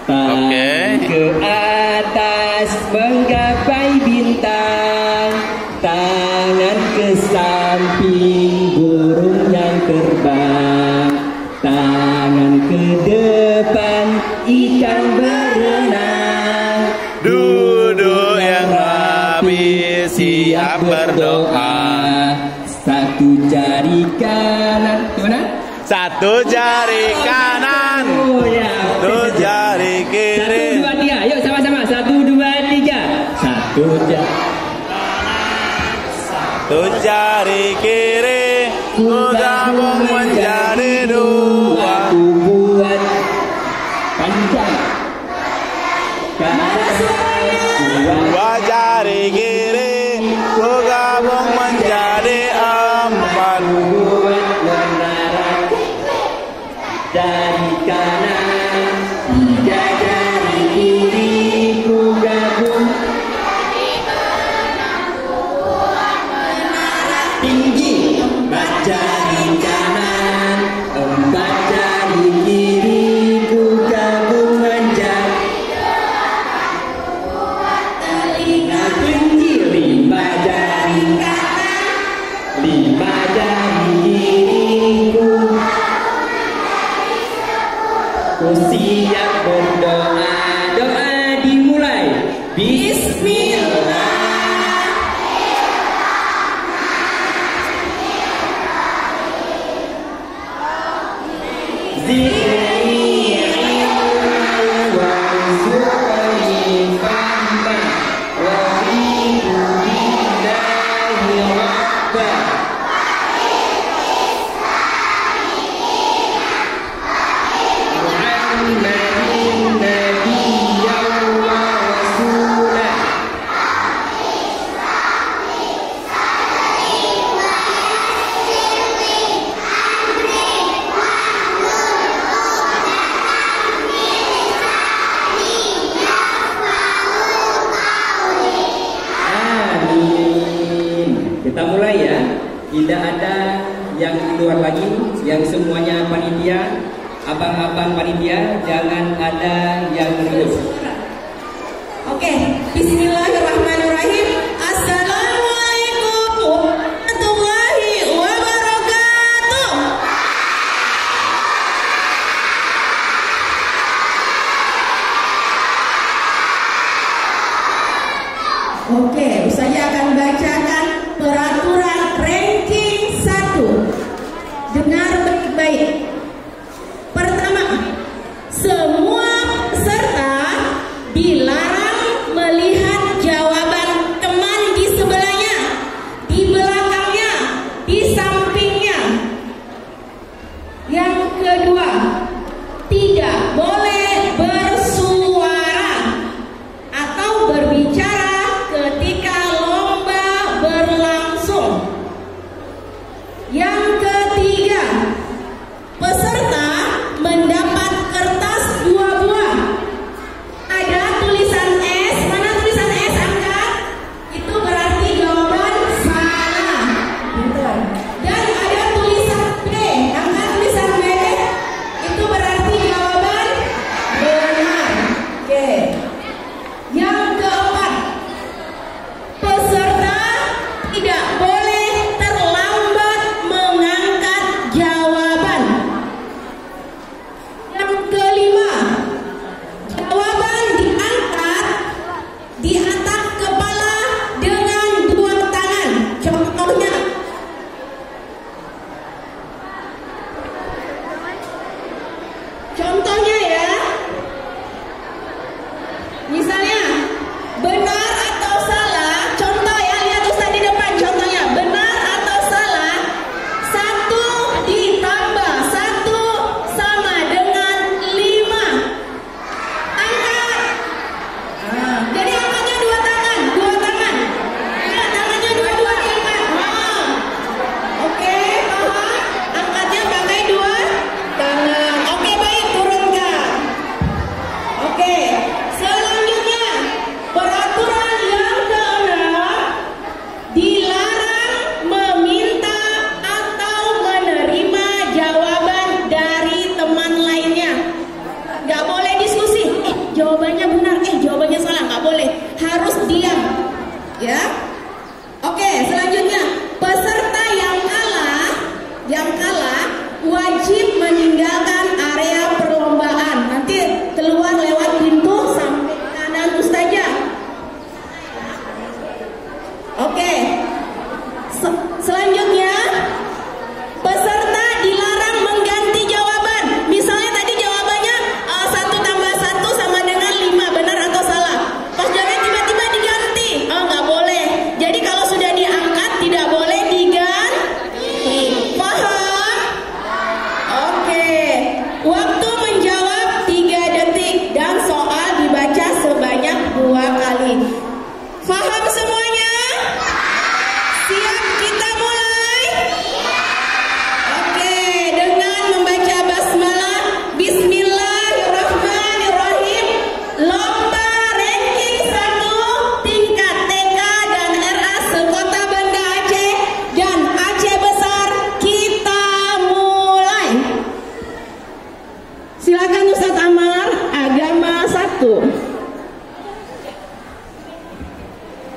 Tangan ke atas menggapai bintang, tangan ke samping burung yang terbang, tangan ke depan ikan berenang. Duduk yang rapi siap berdoa. Satu jari kanan, gimana? Satu jari kanan, Oh ya. satu jari kiri. 1, 2, 3, yuk sama-sama. 1, 2, 3. Satu jari. Satu jari kiri, ku gabung menjadi dua. Aku buat panjang. Dua jari kiri, ku gabung menjadi empat. Buat menara dari kanan, 3 jari kiri ku gabung tinggi. 4 jari kanan, 4 jari kiri ku gabung menjadi telinga tinggi. 5 jari kanan, 5 jari kiri ku siap berdoa. Doa dimulai. Bismillah. Zikri warzuqni fahma wa billahi rabba. Muhammadin nabiyyan wa rasulah. Amin. Kita mulai ya. Tidak ada yang keluar lagi, yang semuanya panitia, abang-abang panitia, jangan ada yang lulus. Oke, bismillahirrahmanirrahim. Assalamualaikum warahmatullahi wabarakatuh. Oke, saya akan bacakan peraturan ranking 1. Dengar baik-baik. Pertama, semua peserta dilarang melihat jawaban teman di sebelahnya, di belakangnya, di sampingnya. Yang kedua, tidak boleh bersuara atau berbicara ketika lomba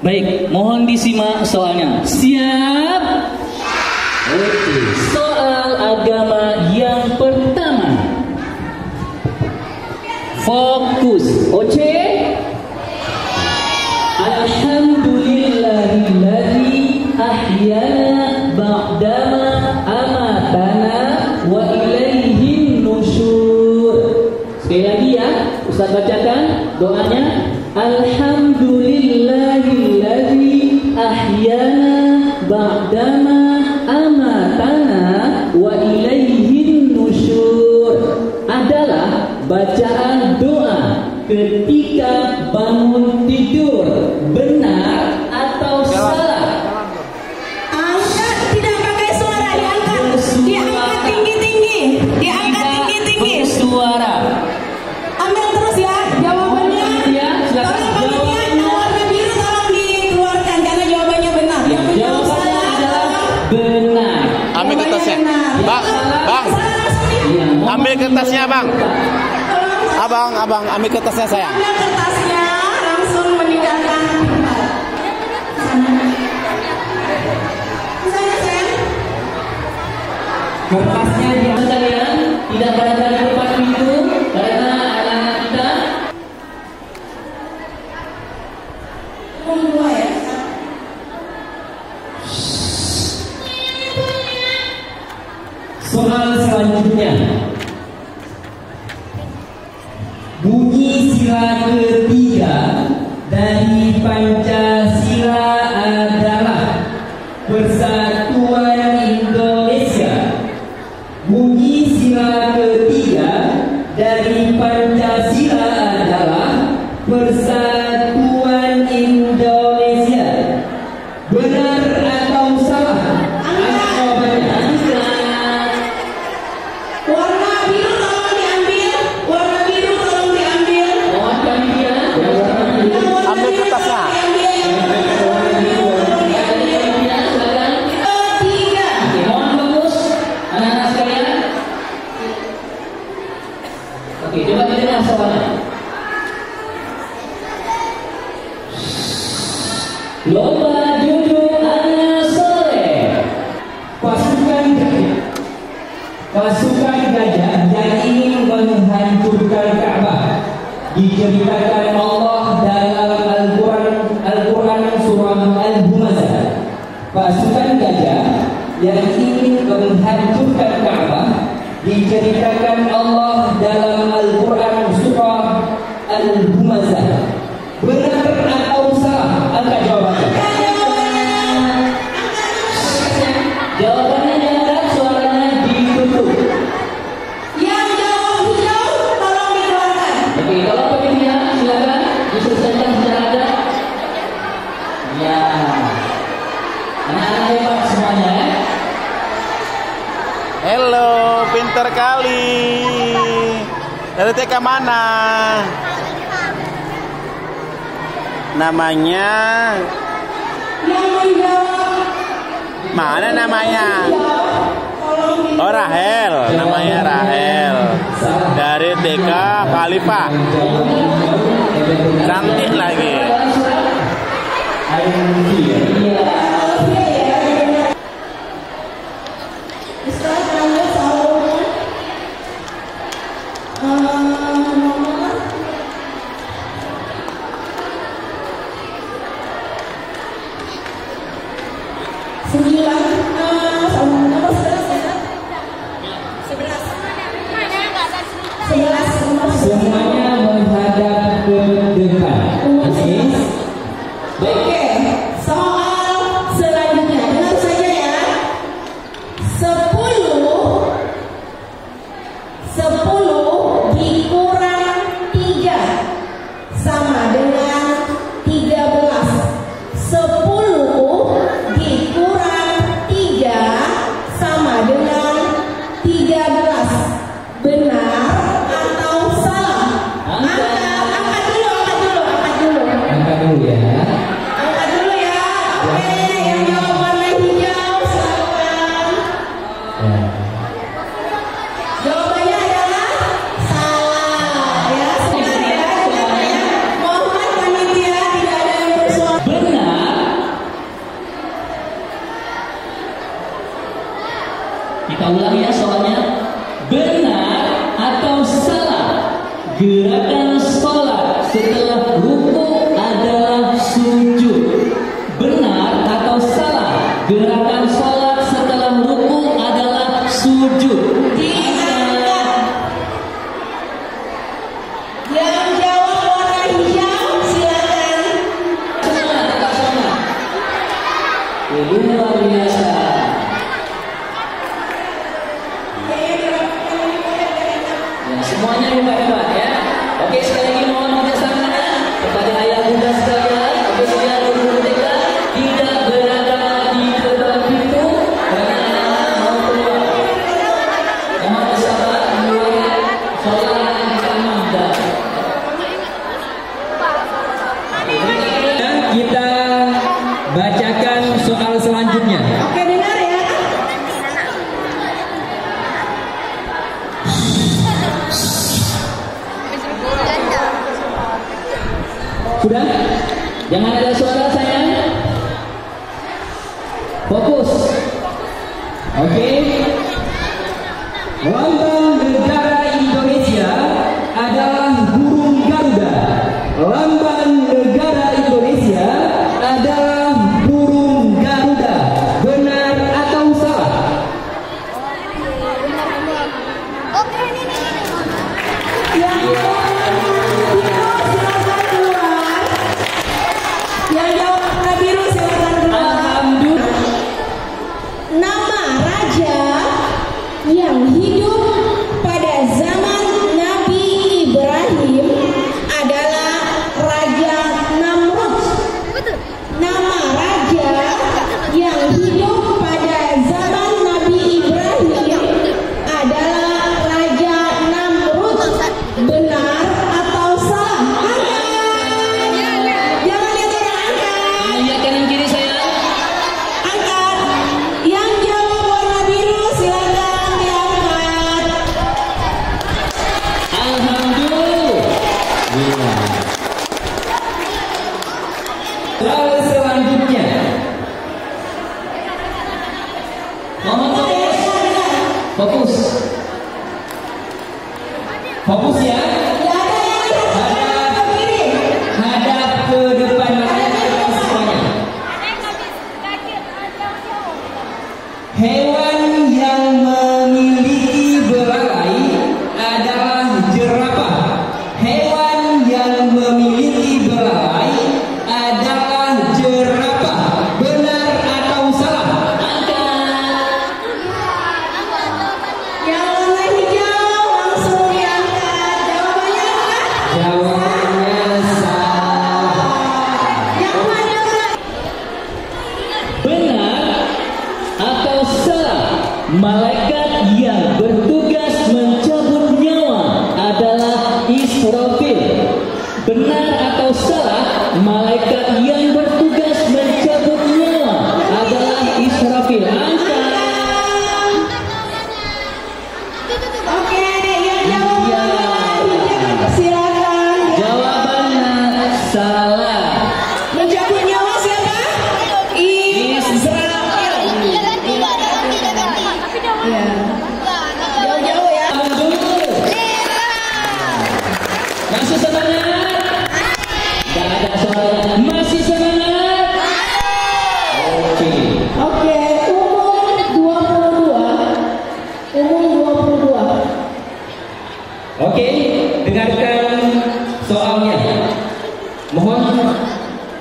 Baik, mohon disimak soalnya. Siap? Oke, soal agama yang pertama. Fokus. Oke? Alhamdulillahilladzi ahyana ba'dama amatana wa ilaihin nusyur. Sekali lagi ya, Ustaz bacakan doanya. Alhamdulillahilladzi ahyana ba'dama amatana wa ilaihin nusyur adalah bacaan doa ketika bangun tidur. Benar atau salah? Angkat, tidak pakai suara, diangkat. Diangkat tinggi-tinggi. Diangkat tinggi-tinggi. Suara. Ambil terus ya jawabannya. Tolong panitia yang warna biru tolong dikeluarkan karena jawabannya benar. Yang menjawab salah adalah Benar. Ambil kertasnya. Bang, ambil kertasnya, Bang. Abang, ambil kertasnya, sayang. ambil kertasnya langsung meninggalkan tempat. Sana sayang. Kertasnya diambil kalian, tidak berada di depan pintu karena anak-anak kita. Dua ya. Soal selanjutnya. Bunyi sila ketiga dari Pancasila adalah Persatuan Indonesia. Bunyi sila ketiga dari Pancasila adalah Persatuan Indonesia. Benar atau salah? Warna biru tolong diambil. Warna biru tolong diambil. Ambil kertasnya. Tiga. Mohon bagus, anak-anak sekalian. Oke, coba kita soalnya. Lomba judul anak soleh. Pasukan gajah yang ingin menghancurkan Ka'bah diceritakan Allah dalam Al-Quran surah Al-Humazah. Pasukan gajah yang ingin menghancurkan Ka'bah diceritakan Allah dalam Al-Quran surah Al-Humazah. Benar atau salah? Angkat jawabannya. Jawabannya jangan, suaranya ditutup. Yang jawab hijau tolong dikeluarkan. Oke, kalau pemimpinnya silakan diselesaikan secara adat. Ya, anak-anak hebat semuanya ya. Hello, pinter kali. Dari TK mana? Namanya Yang menjawab mana namanya? tolong Oh, Rahel, namanya Rahel. Dari TK Khalifah. Cantik lagi. Ustaz ambil soalnya. Nomor 9. Nomor 11 ya. 11 nomor 11. Semuanya menghadap ke depan. Oke. Oke, soal selanjutnya dengar saja ya. 10 dikurang 3 sama dengan 13. 10 dikurang 3 sama dengan 13. Benar atau salah? ulang ya soalnya. Benar atau salah gerakan sholat setelah ruku adalah sujud? Benar atau salah gerakan sholat setelah ruku adalah sujud? Yang jawab warna hijau silakan. Semangat. Ini luar biasa. Ya, semuanya hebat-hebat ya. Oke, sekali lagi mohon kerjasamanya kepada ayah bunda sekalian. Oke, sekalian guru TK tidak berada di depan pintu karena anak mau keluar. Mohon bersabar menunggu sholat yang pertama. Dan kita bacakan soal selanjutnya. Oke, dengar ya. Sudah? Jangan ada suara sayang. Fokus. Oke. Lambang negara Indonesia adalah burung Garuda. Lambang negara Indonesia adalah burung Garuda. Benar atau salah? Yang jawab silakan keluar. Yang jawab warna biru silakan keluar. Alhamdulillah. Nama raja yang hidup pada zaman Nabi Ibrahim adalah Raja Namrud. Nama raja yang hidup pada zaman Nabi Ibrahim adalah Raja Namrud. Benar atau salah? Angkat. Jangan lihat orang angkat. Lihat kanan kiri saya. Angkat. Yang jawab warna biru silakan diangkat. Alhamdulillah. Soal selanjutnya. Mohon fokus. Fokus. Fokus ya. Tidak ada yang lihat ke kiri. Hadap ke depan mata semuanya. Hewan yang memiliki belalai adalah jerapah. Hewan yang memiliki belalai adalah jerapah. Benar atau salah? Yang warna hijau langsung diangkat. Jawabannya apa? Jawabannya salah. Yang warna merah. Benar atau salah malaikat yang bertugas mencabut nyawa adalah Israfil? Benar atau salah malaikat yang bertugas mencabut nyawa adalah Israfil? Angkat. Oke, yang jawab warna hijau silakan. Jawabannya salah. Mencabut nyawa siapa? Israel. Iya. Jauh-jauh ya. Masih semangat? Gak ada suara. Masih semangat? Oke. Oke, umum 22. Umum 22. Oke, dengarkan soalnya. Mohon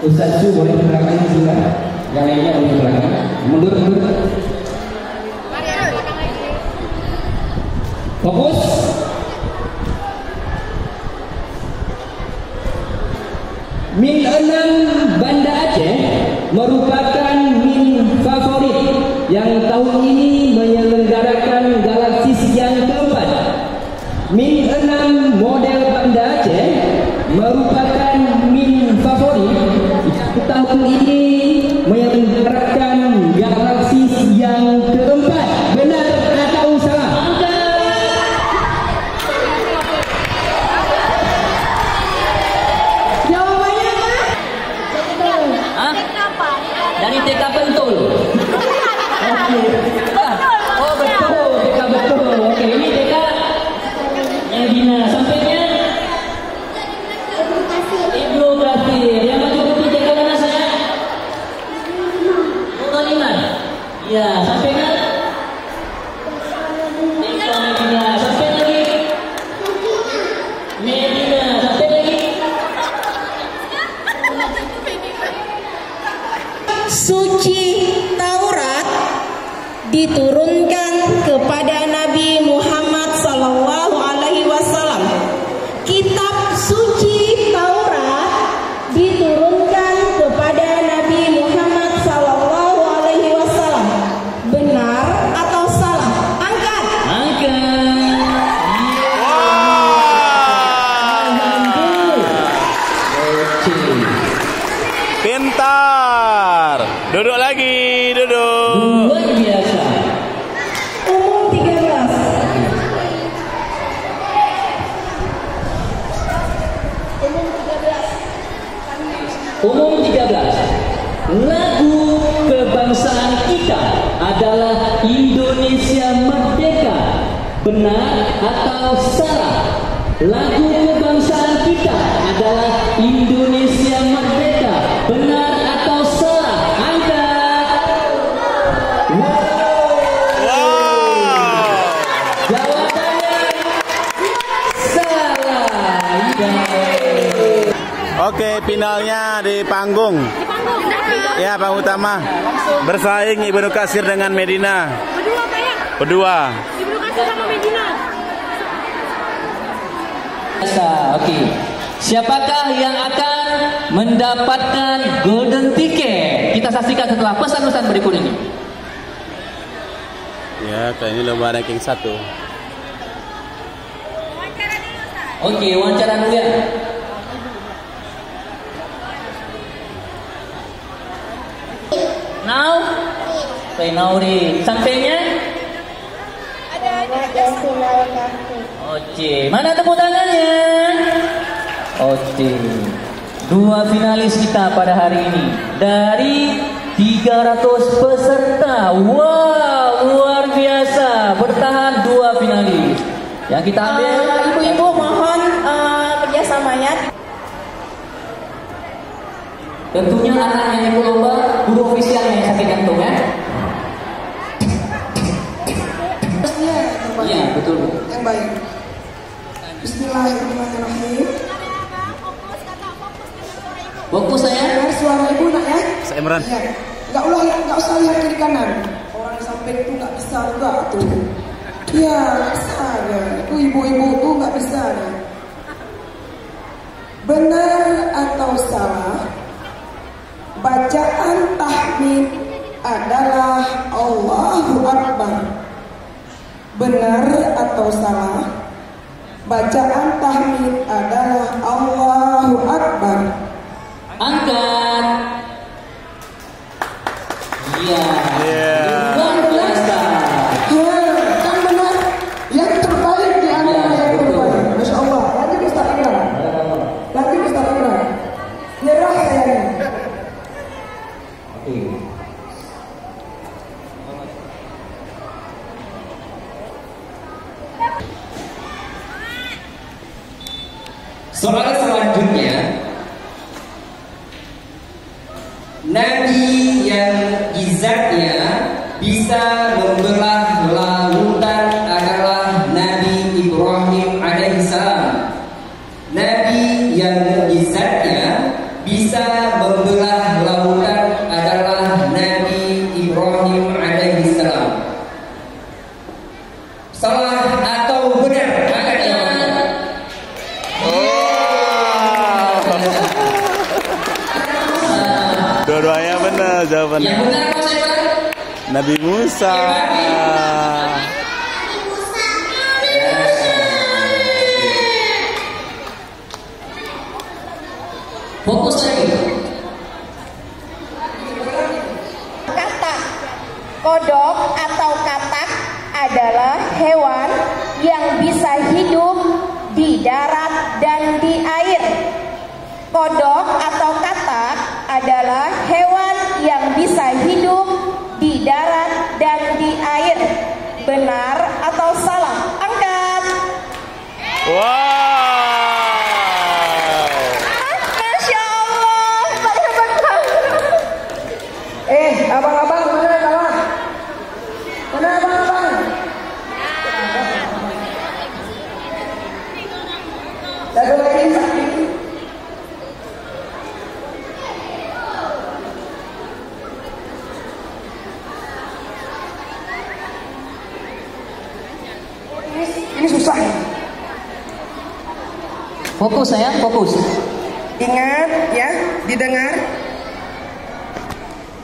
Ustaz Su boleh ke belakang juga. Yang lainnya boleh ke belakang. Mundur. Fokus. Min 6 Banda Aceh merupakan min favorit yang tahun ini menyelenggarakan galaksis yang keempat. Min 6 model Banda Aceh merupakan min favorit tahun ini menyelenggarakan galaksis yang keempat. Benar atau salah? Jawabannya apa? Hah? Dari TK Pentul. Oh betul. Medina. Sampainya Ibnu Katsir. Yang maju ke jaga mana saya? Nurul Iman. Ya, sampainya Medina. Sampai lagi Medina. Sampai lagi Suci Taurat diturunkan kepada Nabi Muhammad sallallahu alaihi wasallam. Kitab suci Taurat diturunkan kepada Nabi Muhammad sallallahu alaihi wasallam. Benar atau salah? Angkat. Pintar. Duduk lagi, duduk. luar biasa. Umum 13. Umum 13. Lagu kebangsaan kita adalah Indonesia Merdeka. Benar atau salah? Lagu kebangsaan kita adalah Indonesia Merdeka. Benar atau salah? Angkat. Jawabannya salah. Oke, finalnya di panggung. Ya, panggung utama. Bersaing Ibnu Katsir dengan Medina. Berdua kayak Berdua. Ibnu Katsir sama Medina. Oke. Siapakah yang akan mendapatkan golden ticket? Kita saksikan setelah pesan-pesan berikut ini. Ya, kayak ini lomba ranking 1. Oke, wawancara dulu ya. Now, say Nauri. Sampainya? Oke, mana tepuk tangannya? Oke. 2 finalis kita pada hari ini dari 300 peserta. Wow, luar biasa. Bertahan 2 finalis. Yang kita ambil Ibu-ibu mohon kerjasamanya. tentunya anak yang ikut lomba guru ofisialnya yang sakit jantung ya. Iya, betul. Yang baik. Bismillahirrahmanirrahim. Fokus saya. Dengar suara ibu nak ya? Saya Imran. Ya. Nggak usah lihat kiri kanan. Orang di samping itu nggak bisa juga tuh. Iya, nggak bisa ya. Itu ibu-ibu tuh nggak bisa ya. Benar atau salah? Bacaan tahmid adalah Allahu Akbar. Benar atau salah? Bacaan tahmid adalah Allahu Akbar. Angkat. Iya. Iya. Luar biasa. Kan benar. Yang terbaik di antara yang terbaik. Masya Allah. Lanjut Ustaz Imran. Lanjut Ustaz Imran. Nyerah saya ini. Oke. Soal selanjutnya, Nabi yang izatnya bisa membelah lautan adalah Nabi Ibrahim alaihissalam. Nabi yang izatnya bisa membelah lautan adalah Nabi Ibrahim alaihissalam. Salah atau benar? Angkat jawabannya. Dua-duanya benar jawabannya. Yang benar apa saya bilang? Nabi Musa. Fokus lagi. Katak. Kodok atau katak adalah hewan yang bisa hidup di darat dan di air. Kodok atau katak adalah hewan yang bisa hidup di darat dan di air. Benar atau salah? Angkat. Masya Allah, hebat banget. Abang-abang mana kawan? Mana abang-abang? Satu lagi sakti. Ini susah. Fokus sayang, fokus. Ingat ya, didengar.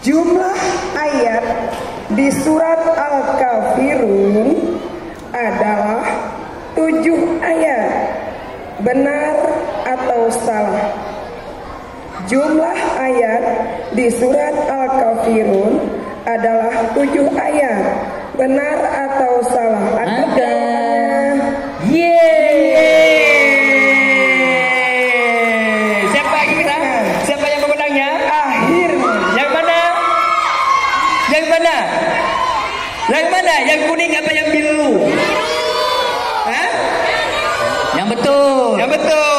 Jumlah ayat di surat Al-Kafirun adalah 7 ayat. Benar atau salah? Jumlah ayat di surat Al-Kafirun adalah 7 ayat. Benar atau salah? Ada. Siapa kita? Siapa yang pemenangnya? Akhirnya. Yang mana? Yang mana? Yang mana? Yang kuning apa yang biru? Hah? Yang betul. Yang betul.